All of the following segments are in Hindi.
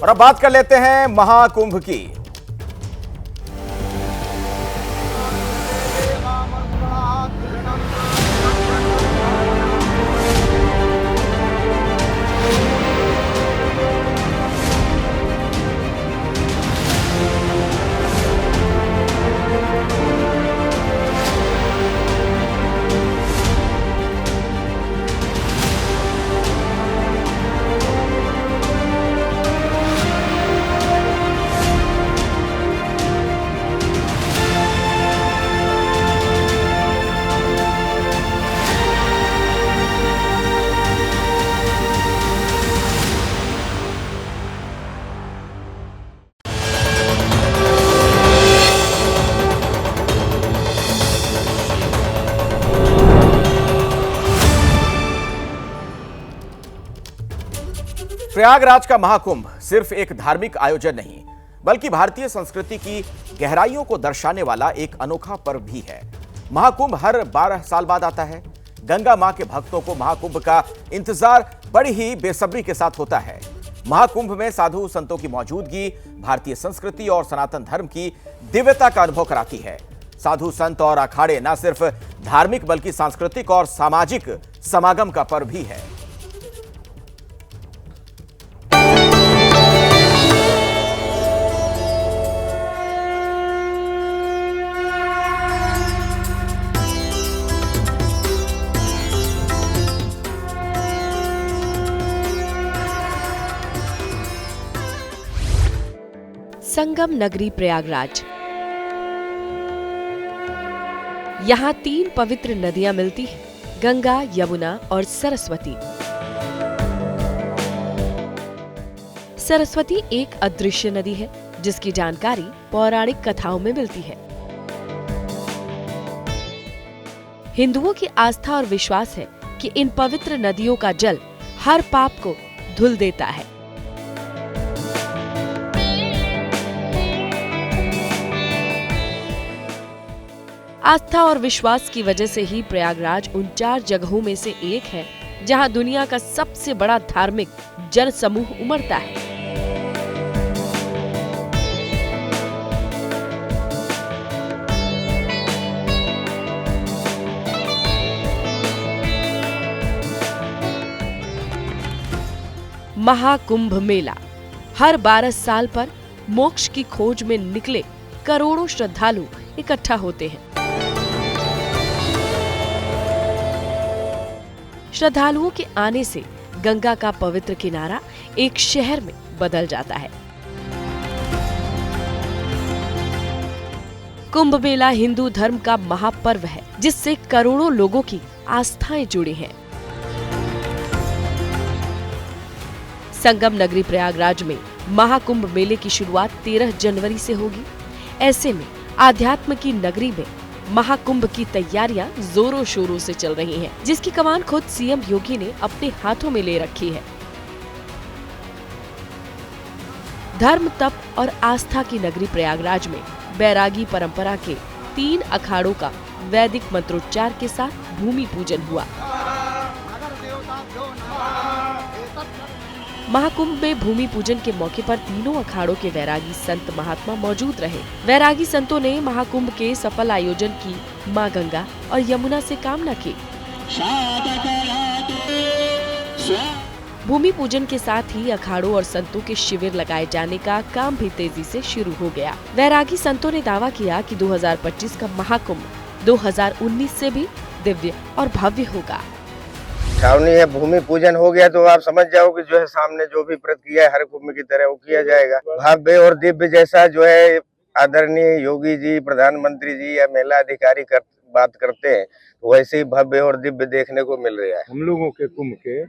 और अब बात कर लेते हैं महाकुंभ की। प्रयागराज का महाकुंभ सिर्फ एक धार्मिक आयोजन नहीं, बल्कि भारतीय संस्कृति की गहराइयों को दर्शाने वाला एक अनोखा पर्व भी है। महाकुंभ हर 12 साल बाद आता है। गंगा मां के भक्तों को महाकुंभ का इंतजार बड़ी ही बेसब्री के साथ होता है। महाकुंभ में साधु संतों की मौजूदगी भारतीय संस्कृति और सनातन धर्म की दिव्यता का अनुभव कराती है। साधु संत और अखाड़े न सिर्फ धार्मिक बल्कि सांस्कृतिक और सामाजिक समागम का पर्व भी है। संगम नगरी प्रयागराज। यहाँ 3 पवित्र नदियां मिलती हैं, गंगा, यमुना और सरस्वती। सरस्वती एक अदृश्य नदी है जिसकी जानकारी पौराणिक कथाओं में मिलती है। हिंदुओं की आस्था और विश्वास है कि इन पवित्र नदियों का जल हर पाप को धुल देता है। आस्था और विश्वास की वजह से ही प्रयागराज उन 4 जगहों में से एक है जहां दुनिया का सबसे बड़ा धार्मिक जन समूह उमड़ता है। महाकुंभ मेला हर 12 साल पर मोक्ष की खोज में निकले करोड़ों श्रद्धालु इकट्ठा होते हैं। श्रद्धालुओं के आने से गंगा का पवित्र किनारा एक शहर में बदल जाता है। कुंभ मेला हिंदू धर्म का महापर्व है जिससे करोड़ों लोगों की आस्थाएं जुड़ी हैं। संगम नगरी प्रयागराज में महाकुंभ मेले की शुरुआत 13 जनवरी से होगी। ऐसे में आध्यात्म की नगरी में महाकुंभ की तैयारियां जोरों शोरों से चल रही हैं, जिसकी कमान खुद सीएम योगी ने अपने हाथों में ले रखी है। धर्म, तप और आस्था की नगरी प्रयागराज में बैरागी परंपरा के 3 अखाड़ों का वैदिक मंत्रोच्चार के साथ भूमि पूजन हुआ। महाकुंभ में भूमि पूजन के मौके पर तीनों अखाड़ों के वैरागी संत महात्मा मौजूद रहे। वैरागी संतों ने महाकुंभ के सफल आयोजन की मां गंगा और यमुना से कामना की। भूमि पूजन के साथ ही अखाड़ों और संतों के शिविर लगाए जाने का काम भी तेजी से शुरू हो गया। वैरागी संतों ने दावा किया कि 2025 का महाकुंभ 2019 से भी दिव्य और भव्य होगा। छावनी है, भूमि पूजन हो गया तो आप समझ जाओ कि जो है सामने जो भी व्रत किया है हर कुंभ की तरह वो किया जाएगा। भव्य और दिव्य जैसा जो है आदरणीय योगी जी, प्रधानमंत्री जी या मेला अधिकारी बात करते हैं, वैसे ही भव्य और दिव्य देखने को मिल रहा है। हम लोगों के कुंभ के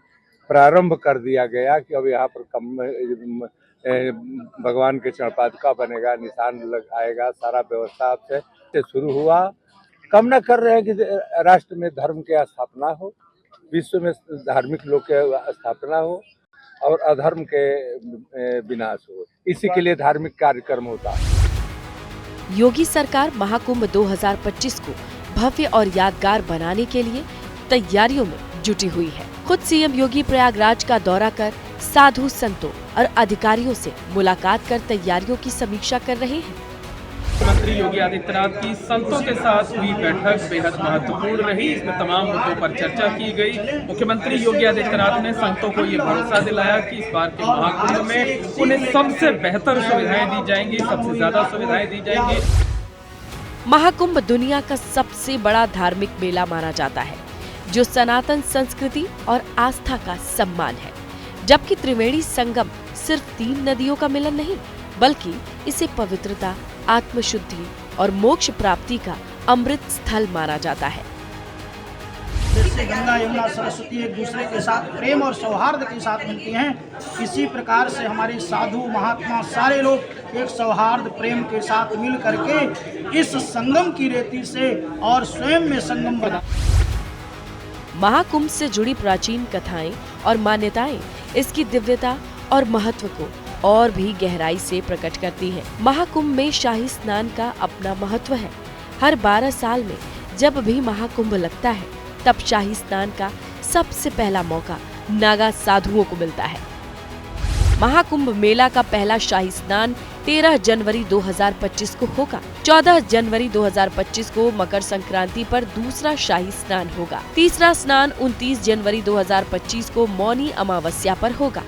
प्रारंभ कर दिया गया कि अब यहाँ पर भगवान के चरणपादुका बनेगा, निशान लगाएगा, सारा व्यवस्था से शुरू हुआ। कामना कर रहे हैं कि राष्ट्र में धर्म की स्थापना हो, विश्व में धार्मिक लोग के स्थापना हो और अधर्म के विनाश हो। इसी के लिए धार्मिक कार्यक्रम होता है। योगी सरकार महाकुंभ 2025 को भव्य और यादगार बनाने के लिए तैयारियों में जुटी हुई है। खुद सीएम योगी प्रयागराज का दौरा कर साधु संतों और अधिकारियों से मुलाकात कर तैयारियों की समीक्षा कर रहे हैं। मुख्यमंत्री योगी आदित्यनाथ की संतों के साथ हुई बैठक बेहद महत्वपूर्ण रही। इसमें तमाम मुद्दों पर चर्चा की गई। मुख्यमंत्री योगी आदित्यनाथ ने संतों को ये भरोसा दिलाया कि इस बार के महाकुंभ में उन्हें सबसे बेहतर सुविधाएं दी जाएंगी, सबसे ज्यादा सुविधाएं दी जाएंगी। महाकुंभ दुनिया का सबसे बड़ा धार्मिक मेला माना जाता है, जो सनातन संस्कृति और आस्था का सम्मान है। जबकि त्रिवेणी संगम सिर्फ 3 नदियों का मिलन नहीं, बल्कि इसे पवित्रता, आत्मशुद्धि और मोक्ष प्राप्ति का अमृत स्थल माना जाता है। जैसे गंगा यमुना सरस्वती एक दूसरे के साथ प्रेम और सौहार्द के साथ मिलती हैं, इसी प्रकार से हमारे साधु महात्मा सारे लोग एक सौहार्द प्रेम के साथ मिल करके इस संगम की रेती से और स्वयं में संगम बना। महाकुंभ से जुड़ी प्राचीन कथाएं और मान्यताएं इसकी दिव्यता और महत्व को और भी गहराई से प्रकट करती हैं। महाकुंभ में शाही स्नान का अपना महत्व है। हर 12 साल में जब भी महाकुंभ लगता है, तब शाही स्नान का सबसे पहला मौका नागा साधुओं को मिलता है। महाकुंभ मेला का पहला शाही स्नान 13 जनवरी 2025 को होगा। 14 जनवरी 2025 को मकर संक्रांति पर दूसरा शाही स्नान होगा। तीसरा स्नान 29 जनवरी 2025 को मौनी अमावस्या पर होगा,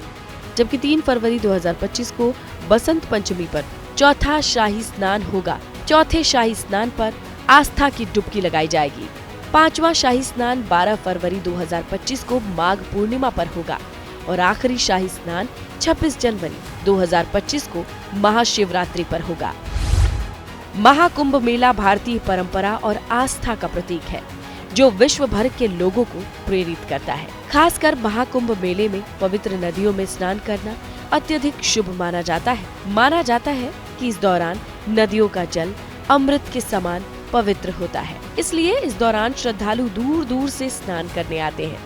जबकि 3 फरवरी 2025 को बसंत पंचमी पर चौथा शाही स्नान होगा। चौथे शाही स्नान पर आस्था की डुबकी लगाई जाएगी। 5वां शाही स्नान 12 फरवरी 2025 को माघ पूर्णिमा पर होगा और आखिरी शाही स्नान 26 जनवरी 2025 को महाशिवरात्रि पर होगा। महाकुंभ मेला भारतीय परंपरा और आस्था का प्रतीक है, जो विश्व भर के लोगों को प्रेरित करता है। खासकर महाकुंभ मेले में पवित्र नदियों में स्नान करना अत्यधिक शुभ माना जाता है। माना जाता है कि इस दौरान नदियों का जल अमृत के समान पवित्र होता है। इसलिए इस दौरान श्रद्धालु दूर दूर से स्नान करने आते हैं।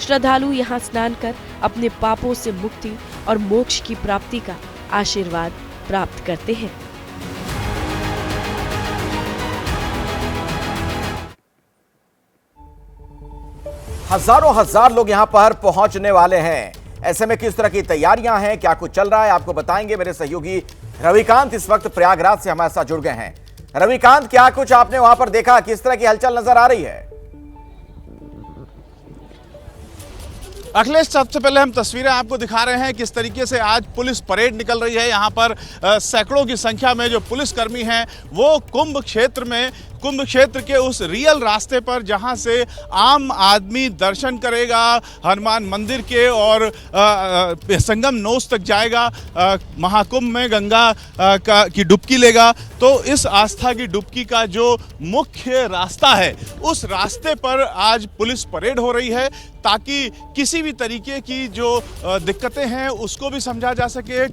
श्रद्धालु यहाँ स्नान कर अपने पापों से मुक्ति और मोक्ष की प्राप्ति का आशीर्वाद प्राप्त करते हैं। हजारों हजार लोग यहां पर पहुंचने वाले हैं। ऐसे में किस तरह की तैयारियां हैं, क्या कुछ चल रहा है, आपको बताएंगे मेरे सहयोगी रविकांत इस वक्त प्रयागराज से हमारे साथ जुड़ गए हैं। रविकांत, क्या कुछ आपने वहां पर देखा, किस तरह की हलचल नजर आ रही है? अखिलेश, सबसे पहले हम तस्वीरें आपको दिखा रहे हैं किस तरीके से आज पुलिस परेड निकल रही है। यहाँ पर सैकड़ों की संख्या में जो पुलिसकर्मी हैं वो कुंभ क्षेत्र के उस रियल रास्ते पर जहाँ से आम आदमी दर्शन करेगा हनुमान मंदिर के और संगम नोस तक जाएगा, महाकुंभ में गंगा की डुबकी लेगा, तो इस आस्था की डुबकी का जो मुख्य रास्ता है उस रास्ते पर आज पुलिस परेड हो रही है, ताकि किसी भी तरीके की जो दिक्कतें हैं उसको भी समझा जा सके।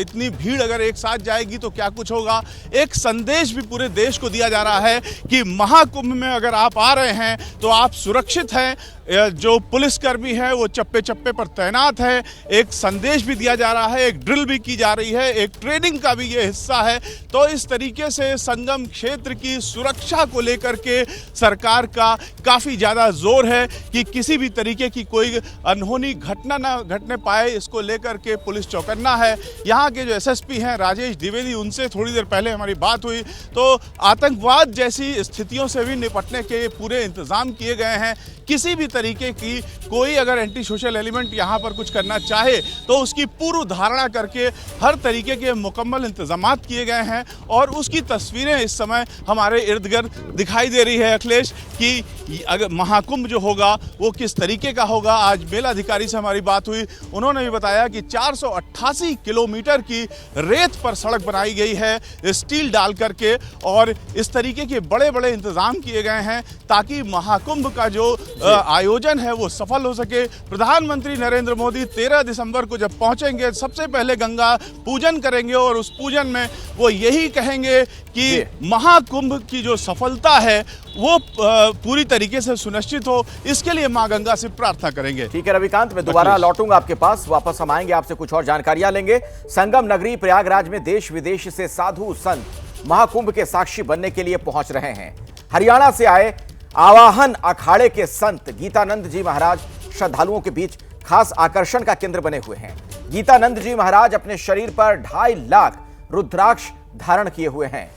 इतनी भीड़ अगर एक साथ जाएगी तो क्या कुछ होगा। एक संदेश भी पूरे देश को दिया जा रहा है कि महाकुंभ में अगर आप आ रहे हैं तो आप सुरक्षित हैं। जो पुलिसकर्मी है वो चप्पे चप्पे पर तैनात है। एक संदेश भी दिया जा रहा है, एक ड्रिल भी की जा रही है, एक ट्रेनिंग का भी ये हिस्सा है। तो इस तरीके से संगम क्षेत्र की सुरक्षा को लेकर के सरकार का काफ़ी ज़्यादा जोर है कि किसी भी तरीके की कोई अनहोनी घटना ना घटने पाए, इसको लेकर के पुलिस चौकन्ना है। यहाँ के जो एसएसपी हैं राजेश द्विवेदी, उनसे थोड़ी देर पहले हमारी बात हुई तो आतंकवाद जैसी स्थितियों से भी निपटने के पूरे इंतजाम किए गए हैं। किसी भी तरीके की कोई अगर एंटी सोशल एलिमेंट यहाँ पर कुछ करना चाहे तो उसकी पूर्व धारणा करके हर तरीके के मुकम्मल इंतजामात किए गए हैं और उसकी तस्वीरें इस समय हमारे इर्द गिर्द दिखाई दे रही है अखिलेश कि अगर महाकुंभ जो होगा वो किस तरीके का होगा। आज मेला अधिकारी से हमारी बात हुई, उन्होंने भी बताया कि 488 किलोमीटर की रेत पर सड़क बनाई गई है स्टील डाल करके और इस तरीके के बड़े बड़े इंतजाम किए गए हैं ताकि महाकुंभ का जो आयोजन है वो सफल हो सके। प्रधानमंत्री नरेंद्र मोदी 13 दिसंबर को जब पहुंचेंगे सबसे पहले गंगा पूजन करेंगे और उस पूजन में वो यही कहेंगे कि महाकुंभ की जो सफलता है वो पूरी तरीके से सुनिश्चित हो, इसके लिए मां गंगा से प्रार्थना करेंगे। ठीक है रविकांत, मैं दोबारा लौटूंगा आपके पास, वापस हम आएंगे, आपसे कुछ और जानकारियां लेंगे। संगम नगरी प्रयागराज में देश विदेश से साधु संत महाकुंभ के साक्षी बनने के लिए पहुंच रहे हैं। हरियाणा से आए आवाहन अखाड़े के संत गीतानंद जी महाराज श्रद्धालुओं के बीच खास आकर्षण का केंद्र बने हुए हैं। गीतानंद जी महाराज अपने शरीर पर 2.5 लाख रुद्राक्ष धारण किए हुए हैं।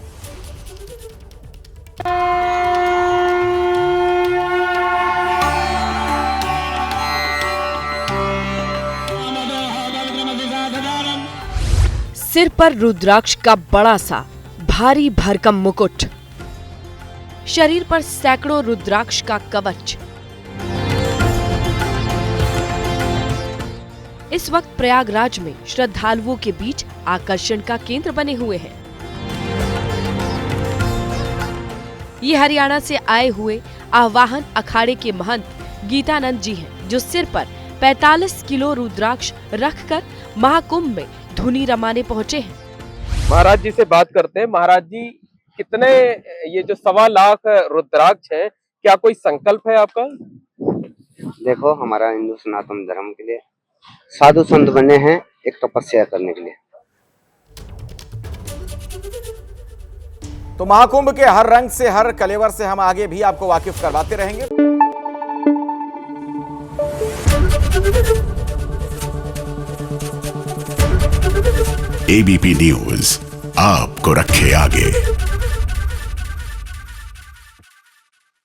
सिर पर रुद्राक्ष का बड़ा सा भारी भरकम मुकुट, शरीर पर सैकड़ों रुद्राक्ष का कवच। इस वक्त प्रयागराज में श्रद्धालुओं के बीच आकर्षण का केंद्र बने हुए हैं। ये हरियाणा से आए हुए आवाहन अखाड़े के महंत गीतानंद जी हैं, जो सिर पर 45 किलो रुद्राक्ष रखकर महाकुंभ में धुनी रमाने पहुंचे हैं। महाराज जी से बात करते हैं। महाराज जी, कितने ये जो 1.25 लाख रुद्राक्ष है, क्या कोई संकल्प है आपका? देखो, हमारा हिंदू सनातन धर्म के लिए साधु संत बने हैं एक तपस्या करने के लिए। तो महाकुंभ के हर रंग से, हर कलेवर से हम आगे भी आपको वाकिफ करवाते रहेंगे। एबीपी न्यूज आपको रखे आगे।